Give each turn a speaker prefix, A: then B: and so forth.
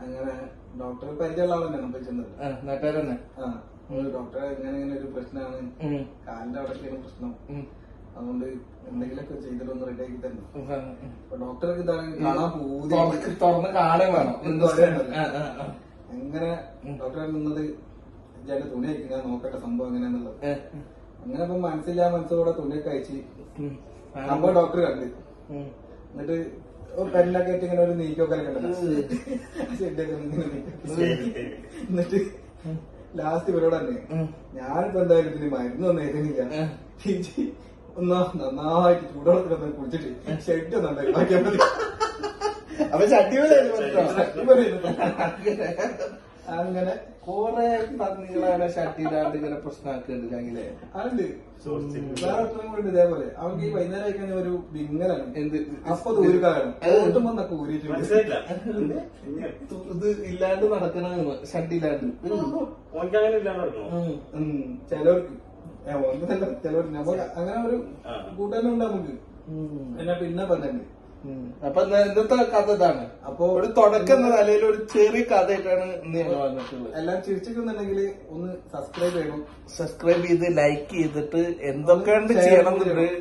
A: അങ്ങനെ ഡോക്ടർ പരിചയമുള്ള ആളെ നമ്മൾ ചെന്നത്
B: നാട്ടുകാരന്നെ.
A: ഡോക്ടറെ ഇങ്ങനെ ഒരു പ്രശ്നമാണ്, കാലിന്റെ അവിടെയൊക്കെയാണ് പ്രശ്നം, അതുകൊണ്ട് എന്തെങ്കിലുമൊക്കെ ചെയ്തിട്ടൊന്ന് റെഡി ആക്കി തരണം. അപ്പൊ ഡോക്ടർക്ക് ഇതാണ് കാണാൻ
B: തുറന്ന് കാണാൻ വേണം.
A: അങ്ങനെ ഡോക്ടറെ നിന്നത് ചേട്ടൻ തുണി അയക്കും, ഞാൻ നോക്കട്ടെ സംഭവം എങ്ങനെയാന്നുള്ളത്. അങ്ങനെ ഇപ്പൊ മനസ്സില്ല മനസ്സോടെ തുണിയൊക്കെ അയച്ച് സംഭവം ഡോക്ടർ കണ്ട്, എന്നിട്ട് പെണ്ണൊക്കെ ആയിട്ട് ഇങ്ങനെ ഒരു നീക്കൊക്കെ എന്നിട്ട് ലാസ്റ്റ് ഇവരോട് തന്നെ ഞാനിപ്പോ എന്തായാലും ഇതിന് മരുന്ന് ഒന്നും എഴുതുന്നില്ല, ഒന്നാ നന്നായിട്ട് ചൂടുവെള്ളത്തിലൊന്നും കുടിച്ചിട്ട് ഷെഡ് നന്നായി ബാക്കിയാൽ മതി.
B: അപ്പൊ
A: അങ്ങനെ
B: കൊറേ പന്നികളാണ് ഷട്ടിയിലാണ്ട് ഇങ്ങനെ പ്രശ്നമാക്കിയിട്ടില്ലെങ്കിലേ
A: അതുണ്ട്. വേറെ ഒന്നും കൂടി ഇതേപോലെ അവർക്ക് ഈ വൈകുന്നേരം കഴിക്കാൻ ഒരു വിങ്ങലാണ്.
B: എന്ത്
A: അപ്പൊ ദൂരക്കാരാണ് ഓട്ടുമ്പോ ഊരിയിട്ടുണ്ട്.
B: ഇത് ഇല്ലാണ്ട് നടക്കണ ഷട്ടിയിലാണ്ട്
A: ചിലവർക്ക് ചിലവർക്ക് നമുക്ക് അങ്ങനെ ഒരു കൂട്ടന്നെ ഉണ്ട് നമുക്ക്. പിന്നെ പറഞ്ഞിട്ടുണ്ട്.
B: അപ്പൊ ഇന്നത്തെ കഥ ഇതാണ്. അപ്പൊ ഒരു തുടക്കം എന്ന നിലയിൽ ഒരു ചെറിയ കഥയായിട്ടാണ് നിങ്ങൾ വന്നിട്ടുള്ളത്.
A: എല്ലാം ചിരിച്ചിട്ടുണ്ടെങ്കിൽ ഒന്ന് സബ്സ്ക്രൈബ് ചെയ്യണം.
B: സബ്സ്ക്രൈബ് ചെയ്ത് ലൈക്ക് ചെയ്തിട്ട് എന്തൊക്കെയുണ്ട് ചെയ്യണം എന്നുണ്ട്.